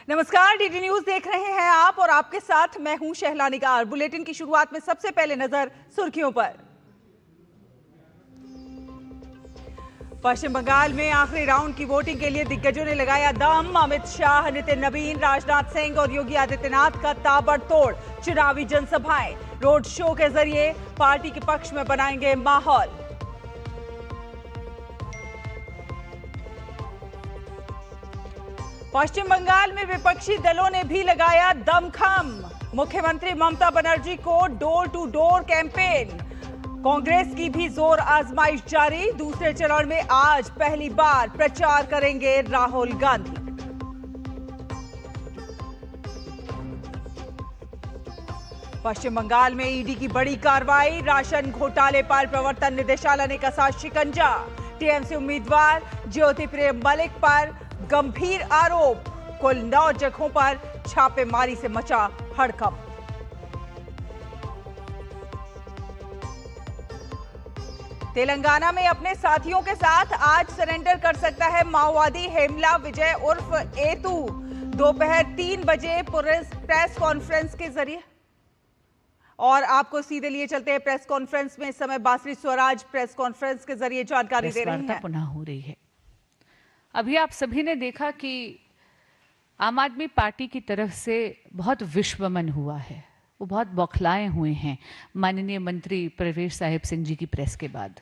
नमस्कार, DD news देख रहे हैं आप और आपके साथ मैं हूं शहला निगार। बुलेटिन की शुरुआत में सबसे पहले नजर सुर्खियों पर। पश्चिम बंगाल में आखिरी राउंड की वोटिंग के लिए दिग्गजों ने लगाया दम। अमित शाह, नितिन नवीन, राजनाथ सिंह और योगी आदित्यनाथ का ताबड़तोड़ चुनावी जनसभाएं। रोड शो के जरिए पार्टी के पक्ष में बनाएंगे माहौल। पश्चिम बंगाल में विपक्षी दलों ने भी लगाया दमखम। मुख्यमंत्री ममता बनर्जी को door to door campaign. Congress की भी जोर आजमाइश जारी। दूसरे चरण में आज पहली बार प्रचार करेंगे राहुल गांधी। पश्चिम बंगाल में ईडी की बड़ी कार्रवाई। राशन घोटाले पर प्रवर्तन निदेशालय ने कसा शिकंजा। टीएमसी उम्मीदवार ज्योति प्रिय मलिक पर गंभीर आरोप। कुल 9 जगहों पर छापेमारी से मचा हड़कंप। तेलंगाना में अपने साथियों के साथ आज सरेंडर कर सकता है माओवादी हेमला विजय उर्फ एतू। दोपहर 3 बजे प्रेस कॉन्फ्रेंस के जरिए और आपको सीधे लिए चलते हैं प्रेस कॉन्फ्रेंस में। इस समय बासरी स्वराज प्रेस कॉन्फ्रेंस के जरिए जानकारी दे रही हैं। पुनः हो रही है। अभी आप सभी ने देखा कि आम आदमी पार्टी की तरफ से बहुत विश्वमन हुआ है। वो बहुत बौखलाए हुए हैं माननीय मंत्री प्रवेश साहिब सिंह जी की प्रेस के बाद।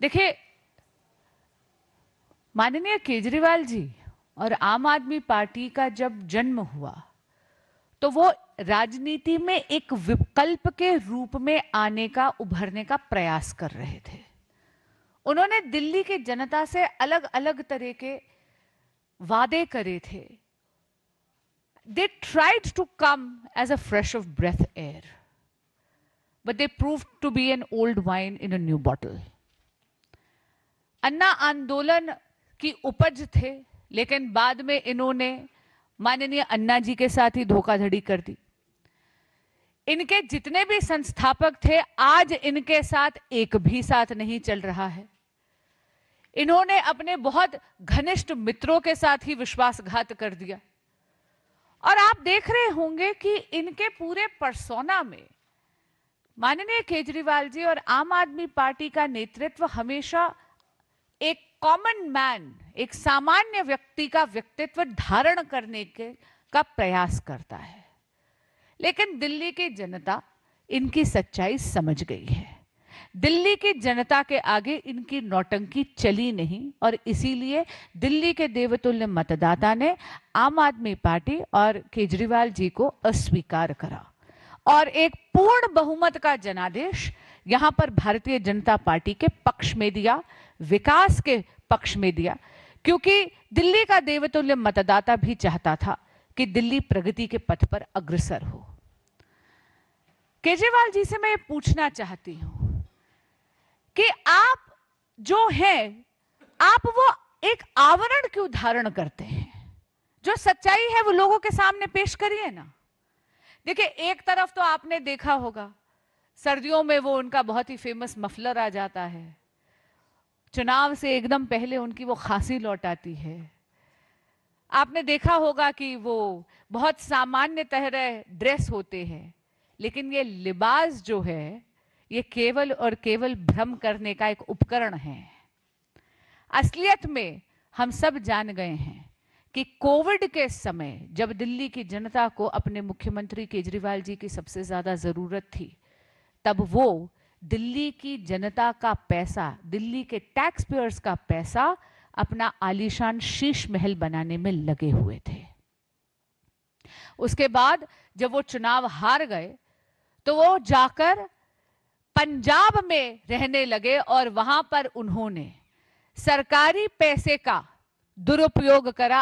देखिए, माननीय केजरीवाल जी और आम आदमी पार्टी का जब जन्म हुआ तो वो राजनीति में एक विकल्प के रूप में आने का, उभरने का प्रयास कर रहे थे। उन्होंने दिल्ली की जनता से अलग अलग तरह के वादे करे थे। They tried to come as a fresh of breath air, but they proved to be an old wine in a new bottle. अन्ना आंदोलन की उपज थे, लेकिन बाद में इन्होंने माननीय अन्ना जी के साथ ही धोखाधड़ी कर दी। इनके जितने भी संस्थापक थे, आज इनके साथ एक भी साथ नहीं चल रहा है। इन्होंने अपने बहुत घनिष्ठ मित्रों के साथ ही विश्वासघात कर दिया। और आप देख रहे होंगे कि इनके पूरे पर्सोना में माननीय केजरीवाल जी और आम आदमी पार्टी का नेतृत्व हमेशा एक कॉमन मैन, एक सामान्य व्यक्ति का व्यक्तित्व धारण करने का प्रयास करता है। लेकिन दिल्ली की जनता इनकी सच्चाई समझ गई है। दिल्ली की जनता के आगे इनकी नौटंकी चली नहीं और इसीलिए दिल्ली के देवतुल्य मतदाता ने आम आदमी पार्टी और केजरीवाल जी को अस्वीकार करा और एक पूर्ण बहुमत का जनादेश यहां पर भारतीय जनता पार्टी के पक्ष में दिया, विकास के पक्ष में दिया, क्योंकि दिल्ली का देवतुल्य मतदाता भी चाहता था कि दिल्ली प्रगति के पथ पर अग्रसर हो। केजरीवाल जी से मैं पूछना चाहती हूं कि आप जो हैं, आप वो एक आवरण क्यों धारण करते हैं? जो सच्चाई है वो लोगों के सामने पेश करिए ना। देखिए, एक तरफ तो आपने देखा होगा सर्दियों में वो उनका बहुत ही फेमस मफलर आ जाता है। चुनाव से एकदम पहले उनकी वो खांसी लौट आती है। आपने देखा होगा कि वो बहुत सामान्य तरह ड्रेस होते हैं, लेकिन ये लिबास जो है ये केवल और केवल भ्रम करने का एक उपकरण है। असलियत में हम सब जान गए हैं कि कोविड के समय जब दिल्ली की जनता को अपने मुख्यमंत्री केजरीवाल जी की सबसे ज्यादा जरूरत थी, तब वो दिल्ली की जनता का पैसा, दिल्ली के टैक्स पेयर्स का पैसा अपना आलीशान शीश महल बनाने में लगे हुए थे। उसके बाद जब वो चुनाव हार गए तो वो जाकर पंजाब में रहने लगे और वहां पर उन्होंने सरकारी पैसे का दुरुपयोग करा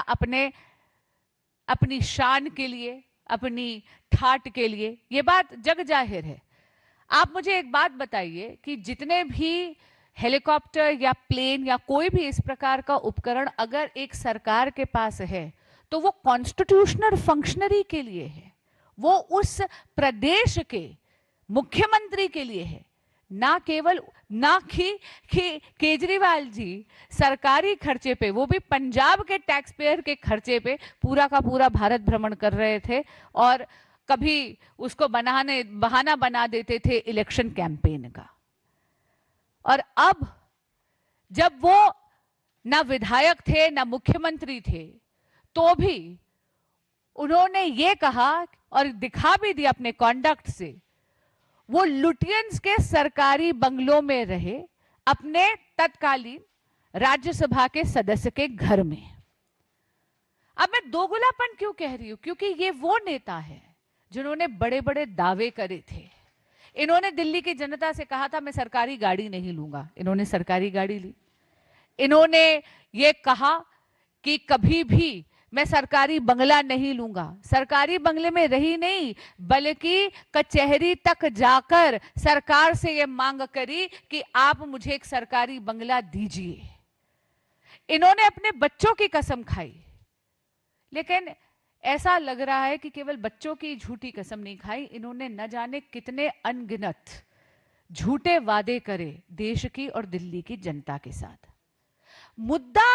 अपनी शान के लिए, अपनी ठाट के लिए। ये बात जग जाहिर है। आप मुझे एक बात बताइए कि जितने भी हेलीकॉप्टर या प्लेन या कोई भी इस प्रकार का उपकरण अगर एक सरकार के पास है तो वो कॉन्स्टिट्यूशनल फंक्शनरी के लिए है, वो उस प्रदेश के मुख्यमंत्री के लिए है, ना केवल ना कि केजरीवाल जी सरकारी खर्चे पे, वो भी पंजाब के टैक्स पेयर के खर्चे पे पूरा का पूरा भारत भ्रमण कर रहे थे और कभी उसको बहाना बना देते थे इलेक्शन कैंपेन का। और अब जब वो ना विधायक थे ना मुख्यमंत्री थे, तो भी उन्होंने ये कहा और दिखा भी दिया अपने कॉन्डक्ट से, वो लुटियंस के सरकारी बंगलों में रहे, अपने तत्कालीन राज्यसभा के सदस्य के घर में। अब मैं दोगुलापन क्यों कह रही हूं? क्योंकि ये वो नेता है जिन्होंने बड़े बड़े दावे करे थे। इन्होंने दिल्ली की जनता से कहा था मैं सरकारी गाड़ी नहीं लूंगा, इन्होंने सरकारी गाड़ी ली। इन्होंने ये कहा कि कभी भी मैं सरकारी बंगला नहीं लूंगा, सरकारी बंगले में रही नहीं बल्कि कचहरी तक जाकर सरकार से यह मांग करी कि आप मुझे एक सरकारी बंगला दीजिए। इन्होंने अपने बच्चों की कसम खाई, लेकिन ऐसा लग रहा है कि केवल बच्चों की झूठी कसम नहीं खाई, इन्होंने न जाने कितने अनगिनत झूठे वादे करे देश की और दिल्ली की जनता के साथ। मुद्दा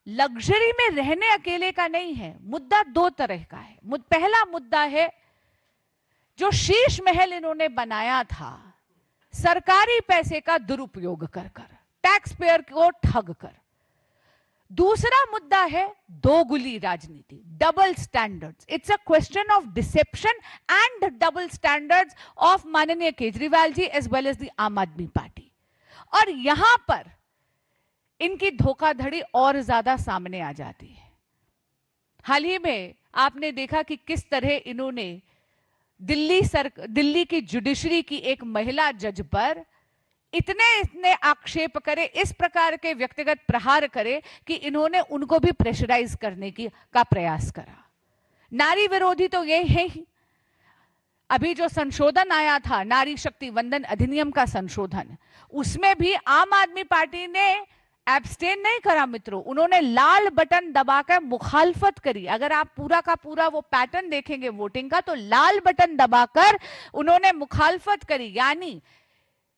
लग्जरी में रहने अकेले का नहीं है, मुद्दा दो तरह का है। पहला मुद्दा है जो शीश महल इन्होंने बनाया था सरकारी पैसे का दुरुपयोग कर कर, टैक्स पेयर को ठग कर। दूसरा मुद्दा है दोगुली राजनीति, double standards. It's a question of deception and double standards of माननीय Kejriwal ji as well as the आम आदमी पार्टी। और यहां पर इनकी धोखाधड़ी और ज्यादा सामने आ जाती है। हाल ही में आपने देखा कि किस तरह इन्होंने दिल्ली की जुडिशरी की एक महिला जज पर इतने आक्षेप करे, इस प्रकार के व्यक्तिगत प्रहार करे कि इन्होंने उनको भी प्रेशराइज करने का प्रयास करा। नारी विरोधी तो ये है ही। अभी जो संशोधन आया था नारी शक्ति वंदन अधिनियम का संशोधन, उसमें भी आम आदमी पार्टी ने एब्स्टेन नहीं करा मित्रों, उन्होंने लाल बटन दबाकर मुखालफत करी। अगर आप पूरा का पूरा वो पैटर्न देखेंगे वोटिंग का, तो लाल बटन दबाकर उन्होंने मुखालफत करी। यानी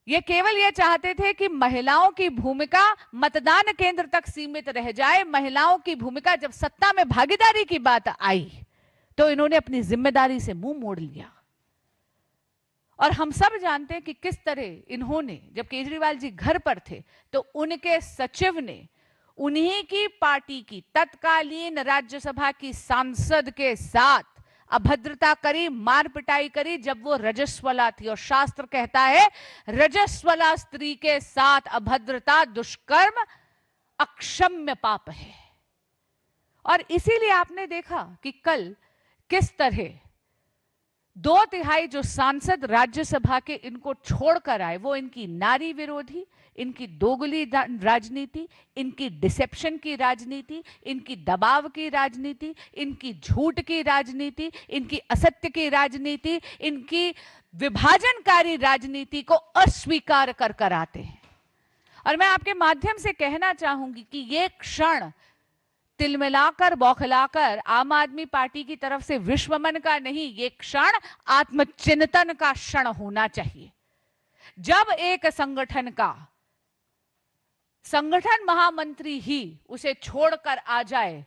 ये केवल ये चाहते थे कि महिलाओं की भूमिका मतदान केंद्र तक सीमित रह जाए। महिलाओं की भूमिका जब सत्ता में भागीदारी की बात आई तो इन्होंने अपनी जिम्मेदारी से मुंह मोड़ लिया। और हम सब जानते हैं कि किस तरह इन्होंने, जब केजरीवाल जी घर पर थे तो उनके सचिव ने उन्हीं की पार्टी की तत्कालीन राज्यसभा की सांसद के साथ अभद्रता करी, मार पिटाई करी जब वो रजस्वला थी। और शास्त्र कहता है रजस्वला स्त्री के साथ अभद्रता, दुष्कर्म अक्षम्य पाप है। और इसीलिए आपने देखा कि कल किस तरह 2/3 जो सांसद राज्यसभा के इनको छोड़कर आए, वो इनकी नारी विरोधी, इनकी दोगुली राजनीति, इनकी डिसेप्शन की राजनीति, इनकी दबाव की राजनीति, इनकी झूठ की राजनीति, इनकी असत्य की राजनीति, इनकी विभाजनकारी राजनीति को अस्वीकार कर कर आते हैं। और मैं आपके माध्यम से कहना चाहूंगी कि ये क्षण तिलमिलाकर बौखलाकर आम आदमी पार्टी की तरफ से विश्वमन का नहीं, ये क्षण आत्मचिंतन का क्षण होना चाहिए। जब एक संगठन का संगठन महामंत्री ही उसे छोड़कर आ जाए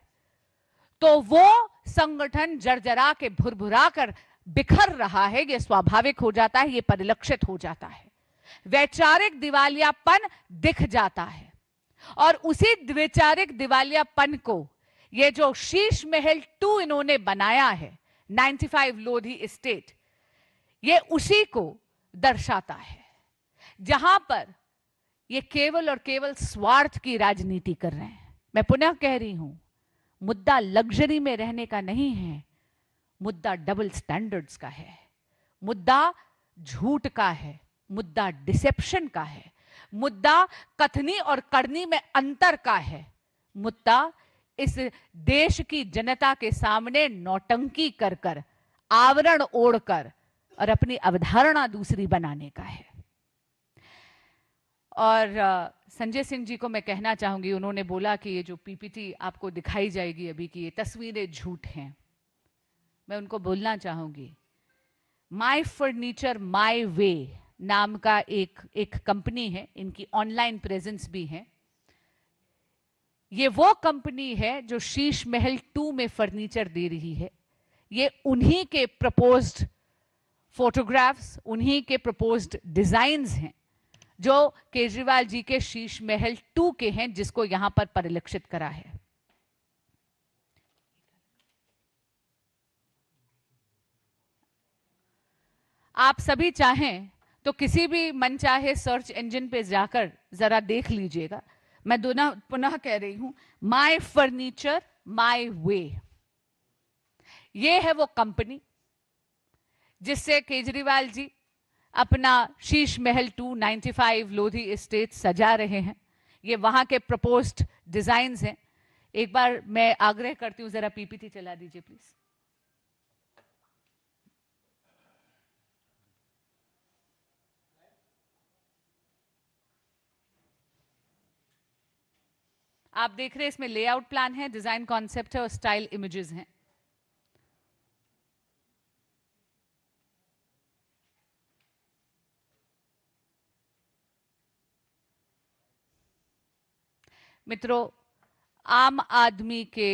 तो वो संगठन जर्जरा के भुरभुरा कर बिखर रहा है, ये स्वाभाविक हो जाता है, ये परिलक्षित हो जाता है। वैचारिक दिवालियापन दिख जाता है। और उसी वैचारिक दिवालियापन को ये जो शीश महल 2 इन्होंने बनाया है 95 लोधी एस्टेट, ये उसी को दर्शाता है, जहां पर ये केवल और केवल स्वार्थ की राजनीति कर रहे हैं। मैं पुनः कह रही हूं, मुद्दा लग्जरी में रहने का नहीं है, मुद्दा डबल स्टैंडर्ड्स का है, मुद्दा झूठ का है, मुद्दा डिसेप्शन का है, मुद्दा कथनी और करनी में अंतर का है, मुद्दा इस देश की जनता के सामने नौटंकी कर कर, आवरण ओढ़कर और अपनी अवधारणा दूसरी बनाने का है। और संजय सिंह जी को मैं कहना चाहूंगी, उन्होंने बोला कि ये जो पीपीटी आपको दिखाई जाएगी अभी की, ये तस्वीरें झूठ हैं। मैं उनको बोलना चाहूंगी, माय फर्नीचर माय वे नाम का एक कंपनी है, इनकी ऑनलाइन प्रेजेंस भी है। ये वो कंपनी है जो शीश महल 2 में फर्नीचर दे रही है। ये उन्हीं के प्रपोज्ड फोटोग्राफ्स, उन्हीं के प्रपोज्ड डिजाइन्स हैं जो केजरीवाल जी के शीश महल 2 के हैं, जिसको यहां पर परिलक्षित करा है। आप सभी चाहें तो किसी भी मनचाहे सर्च इंजन पे जाकर जरा देख लीजिएगा। मैं पुनः कह रही हूं, माय फर्नीचर माय वे। ये है वो कंपनी जिससे केजरीवाल जी अपना शीश महल 295 लोधी एस्टेट सजा रहे हैं। ये वहां के प्रपोज्ड डिजाइन्स हैं। एक बार मैं आग्रह करती हूं, जरा पीपीटी चला दीजिए प्लीज। आप देख रहे हैं इसमें लेआउट प्लान है, डिजाइन कॉन्सेप्ट है और स्टाइल इमेजेस हैं। मित्रों, आम आदमी के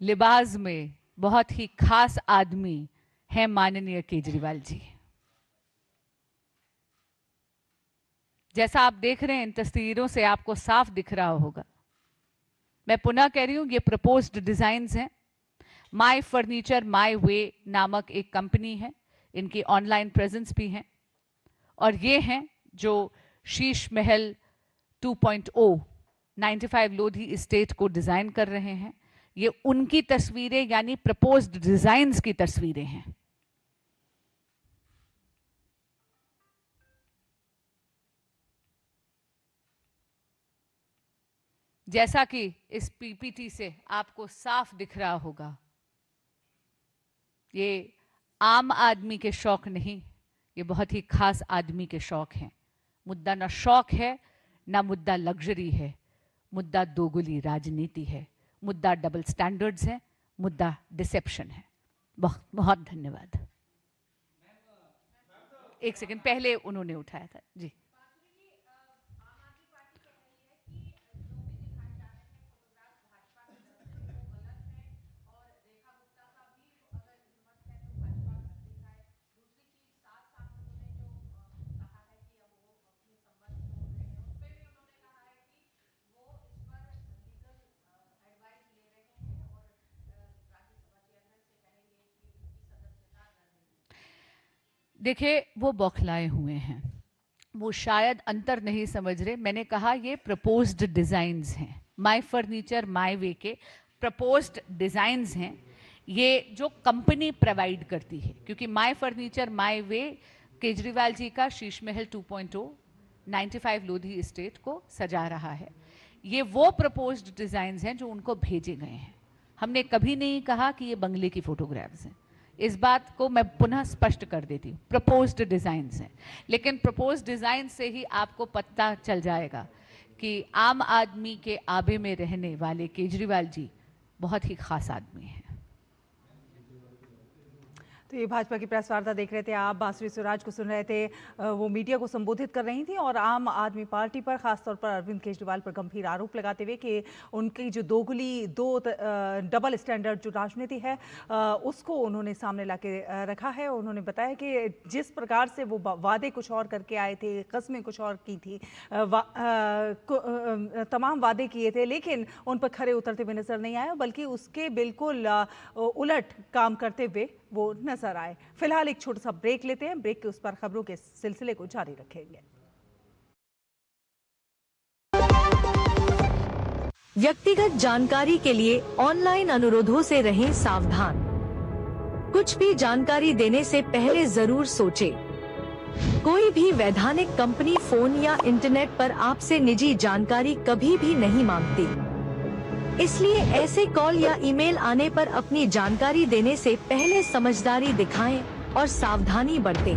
लिबास में बहुत ही खास आदमी है माननीय केजरीवाल जी। जैसा आप देख रहे हैं इन तस्वीरों से आपको साफ दिख रहा होगा। मैं पुनः कह रही हूं, ये प्रपोज्ड डिजाइन्स हैं। माय फर्नीचर माय वे नामक एक कंपनी है, इनकी ऑनलाइन प्रेजेंस भी है। और ये हैं जो शीश महल 2.0 95 लोधी एस्टेट को डिजाइन कर रहे हैं। ये उनकी तस्वीरें यानी प्रपोज्ड डिजाइन्स की तस्वीरें हैं। जैसा कि इस पीपीटी से आपको साफ दिख रहा होगा, ये आम आदमी के शौक नहीं, ये बहुत ही खास आदमी के शौक हैं। मुद्दा ना शौक है, ना मुद्दा लग्जरी है, मुद्दा दोगुली राजनीति है, मुद्दा डबल स्टैंडर्ड्स है, मुद्दा डिसेप्शन है। बहुत बहुत धन्यवाद। एक सेकंड, पहले उन्होंने उठाया था जी। देखिए, वो बौखलाए हुए हैं, वो शायद अंतर नहीं समझ रहे। मैंने कहा ये प्रपोज्ड डिजाइन्स हैं, माय फर्नीचर माय वे के प्रपोज्ड डिजाइन्स हैं, ये जो कंपनी प्रोवाइड करती है। क्योंकि my furniture my way Kejriwal ji का शीश महल 2.0 95 लोधी एस्टेट को सजा रहा है। ये वो प्रपोज्ड डिजाइन्स हैं जो उनको भेजे गए हैं। हमने कभी नहीं कहा कि ये बंगले की फोटोग्राफ्स हैं। इस बात को मैं पुनः स्पष्ट कर देती हूँ, प्रपोज्ड डिजाइन्स हैं। लेकिन प्रपोज्ड डिजाइन से ही आपको पता चल जाएगा कि आम आदमी के आबे में रहने वाले केजरीवाल जी बहुत ही खास आदमी हैं। तो ये भाजपा की प्रेस वार्ता देख रहे थे आप, बांसुरी स्वराज को सुन रहे थे। वो मीडिया को संबोधित कर रही थी और आम आदमी पार्टी पर, खासतौर पर अरविंद केजरीवाल पर गंभीर आरोप लगाते हुए कि उनकी जो डबल स्टैंडर्ड जो राजनीति है उसको उन्होंने सामने लाके रखा है। उन्होंने बताया कि जिस प्रकार से वो वादे कुछ और करके आए थे, कस्में कुछ और की थी, तमाम वादे किए थे, लेकिन उन पर खरे उतरते हुए नजर नहीं आए, बल्कि उसके बिल्कुल उलट काम करते हुए वो नजर आए। फिलहाल एक छोटा सा ब्रेक लेते हैं, ब्रेक के उस पर खबरों के सिलसिले को जारी रखेंगे। व्यक्तिगत जानकारी के लिए ऑनलाइन अनुरोधों से रहें सावधान। कुछ भी जानकारी देने से पहले जरूर सोचें। कोई भी वैधानिक कंपनी फोन या इंटरनेट पर आपसे निजी जानकारी कभी भी नहीं मांगती, इसलिए ऐसे कॉल या ईमेल आने पर अपनी जानकारी देने से पहले समझदारी दिखाएं और सावधानी बरतें।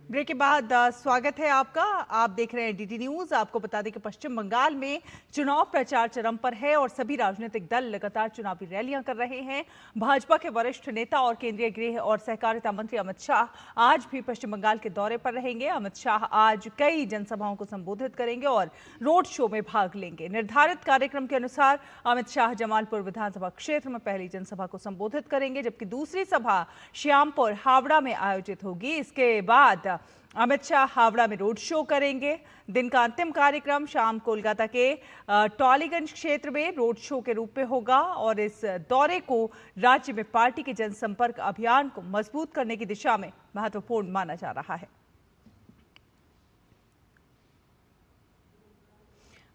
ब्रेक के बाद स्वागत है आपका। आप देख रहे हैं डीडी न्यूज। आपको बता दें कि पश्चिम बंगाल में चुनाव प्रचार चरम पर है और सभी राजनीतिक दल लगातार चुनावी रैलियां कर रहे हैं। भाजपा के वरिष्ठ नेता और केंद्रीय गृह और सहकारिता मंत्री अमित शाह आज भी पश्चिम बंगाल के दौरे पर रहेंगे। अमित शाह आज कई जनसभाओं को संबोधित करेंगे और रोड शो में भाग लेंगे। निर्धारित कार्यक्रम के अनुसार अमित शाह जमालपुर विधानसभा क्षेत्र में पहली जनसभा को संबोधित करेंगे, जबकि दूसरी सभा श्यामपुर हावड़ा में आयोजित होगी। इसके बाद अमित शाह हावड़ा में रोड शो करेंगे। दिन का अंतिम कार्यक्रम शाम कोलकाता के टॉलीगंज क्षेत्र में रोड शो के रूप में होगा और इस दौरे को राज्य में पार्टी के जनसंपर्क अभियान को मजबूत करने की दिशा में महत्वपूर्ण माना जा रहा है।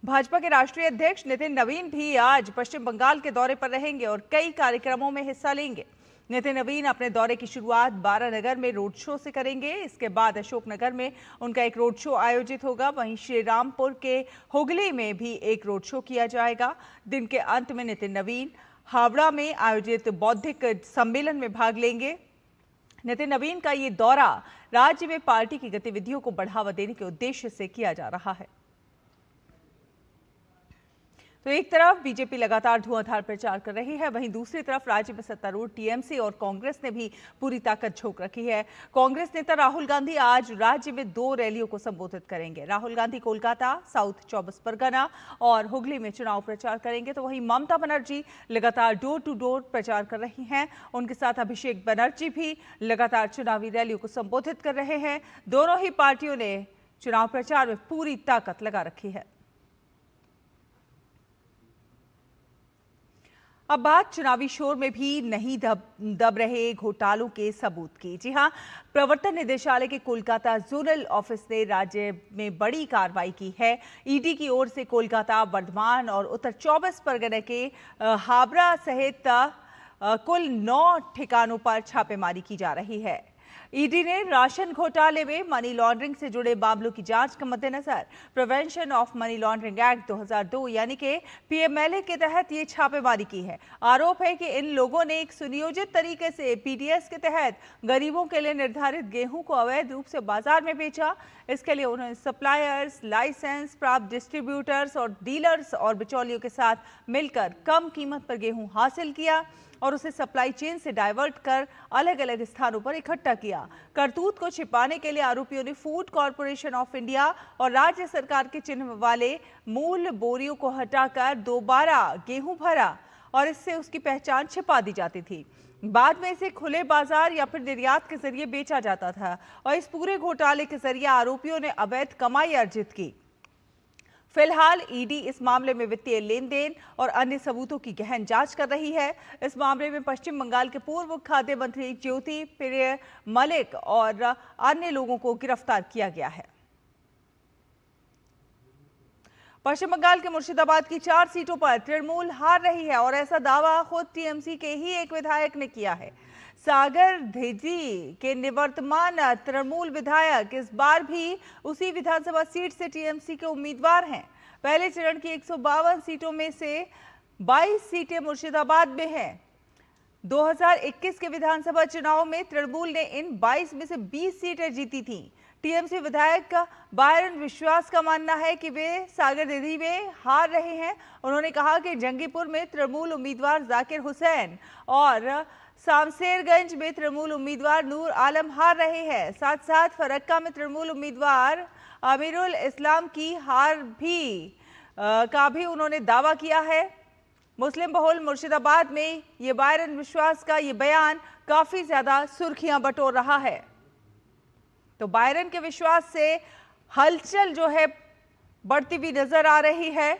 भाजपा के राष्ट्रीय अध्यक्ष नितिन नवीन भी आज पश्चिम बंगाल के दौरे पर रहेंगे और कई कार्यक्रमों में हिस्सा लेंगे। नितिन नवीन अपने दौरे की शुरुआत बारानगर में रोड शो से करेंगे। इसके बाद अशोकनगर में उनका एक रोड शो आयोजित होगा। वहीं श्रीरामपुर के हुगली में भी एक रोड शो किया जाएगा। दिन के अंत में नितिन नवीन हावड़ा में आयोजित बौद्धिक सम्मेलन में भाग लेंगे। नितिन नवीन का ये दौरा राज्य में पार्टी की गतिविधियों को बढ़ावा देने के उद्देश्य से किया जा रहा है। तो एक तरफ बीजेपी लगातार धुआंधार प्रचार कर रही है, वहीं दूसरी तरफ राज्य में सत्तारूढ़ टीएमसी और कांग्रेस ने भी पूरी ताकत झोंक रखी है। कांग्रेस नेता राहुल गांधी आज राज्य में 2 रैलियों को संबोधित करेंगे। राहुल गांधी कोलकाता, साउथ 24 परगना और हुगली में चुनाव प्रचार करेंगे। तो वहीं ममता बनर्जी लगातार डोर टू डोर प्रचार कर रही हैं। उनके साथ अभिषेक बनर्जी भी लगातार चुनावी रैलियों को संबोधित कर रहे हैं। दोनों ही पार्टियों ने चुनाव प्रचार में पूरी ताकत लगा रखी है। अब बात चुनावी शोर में भी नहीं दब रहे घोटालों के सबूत की। जी हां, प्रवर्तन निदेशालय के कोलकाता जोनल ऑफिस ने राज्य में बड़ी कार्रवाई की है। ईडी की ओर से कोलकाता, वर्धमान और उत्तर 24 परगना के हावड़ा सहित कुल 9 ठिकानों पर छापेमारी की जा रही है। ईडी ने राशन घोटाले में मनी लॉन्ड्रिंग से जुड़े मामलों की जांच के मद्देनजर prevention of money laundering act 2002 यानी कि पीएमएलए के तहत ये छापेमारी की है। आरोप है कि इन लोगों ने एक सुनियोजित तरीके से पीडीएस के तहत गरीबों के लिए निर्धारित गेहूं को अवैध रूप से बाजार में बेचा। इसके लिए उन्होंने सप्लायर्स, लाइसेंस प्राप्त डिस्ट्रीब्यूटर्स और डीलर्स और बिचौलियों के साथ मिलकर कम कीमत पर गेहूं हासिल किया और उसे सप्लाई चेन से डाइवर्ट कर अलग अलग स्थानों पर इकट्ठा किया। करतूत को छिपाने के लिए आरोपियों ने फूड कॉर्पोरेशन ऑफ इंडिया और राज्य सरकार के चिन्ह वाले मूल बोरियों को हटाकर दोबारा गेहूं भरा और इससे उसकी पहचान छिपा दी जाती थी। बाद में इसे खुले बाजार या फिर निर्यात के जरिए बेचा जाता था और इस पूरे घोटाले के जरिए आरोपियों ने अवैध कमाई अर्जित की। फिलहाल ईडी इस मामले में वित्तीय लेन देन और अन्य सबूतों की गहन जांच कर रही है। इस मामले में पश्चिम बंगाल के पूर्व खाद्य मंत्री ज्योति प्रिय मलिक और अन्य लोगों को गिरफ्तार किया गया है। पश्चिम बंगाल के मुर्शिदाबाद की 4 सीटों पर तृणमूल हार रही है और ऐसा दावा खुद टीएमसी के ही एक विधायक ने किया है। सागर धेजी के निवर्तमान तृणमूल विधायक इस बार भी उसी विधानसभा सीट से टीएमसी के उम्मीदवार हैं। पहले चरण की 152 सीटों में से 22 सीटें मुर्शिदाबाद में हैं। 2021 के विधानसभा चुनाव में तृणमूल ने इन 22 में से 20 सीटें जीती थीं। टीएमसी विधायक बायरन विश्वास का मानना है कि वे सागर देदी में हार रहे हैं। उन्होंने कहा कि जंगीपुर में तृणमूल उम्मीदवार जाकिर हुसैन और शामशेरगंज में तृणमूल उम्मीदवार नूर आलम हार रहे हैं। साथ साथ फरक्का में तृणमूल उम्मीदवार अमीरुल इस्लाम की हार का भी उन्होंने दावा किया है। मुस्लिम बहुल मुर्शिदाबाद में ये बायरन विश्वास का ये बयान काफी ज्यादा सुर्खियां बटोर रहा है। तो बायरन के विश्वास से हलचल जो है बढ़ती हुई नजर आ रही है।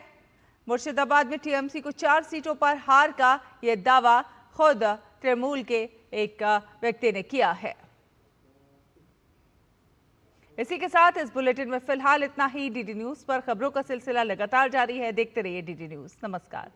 मुर्शिदाबाद में टीएमसी को 4 सीटों पर हार का यह दावा खुद तृणमूल के एक व्यक्ति ने किया है। इसी के साथ इस बुलेटिन में फिलहाल इतना ही। डीडी न्यूज पर खबरों का सिलसिला लगातार जारी है। देखते रहिए डीडी न्यूज। नमस्कार।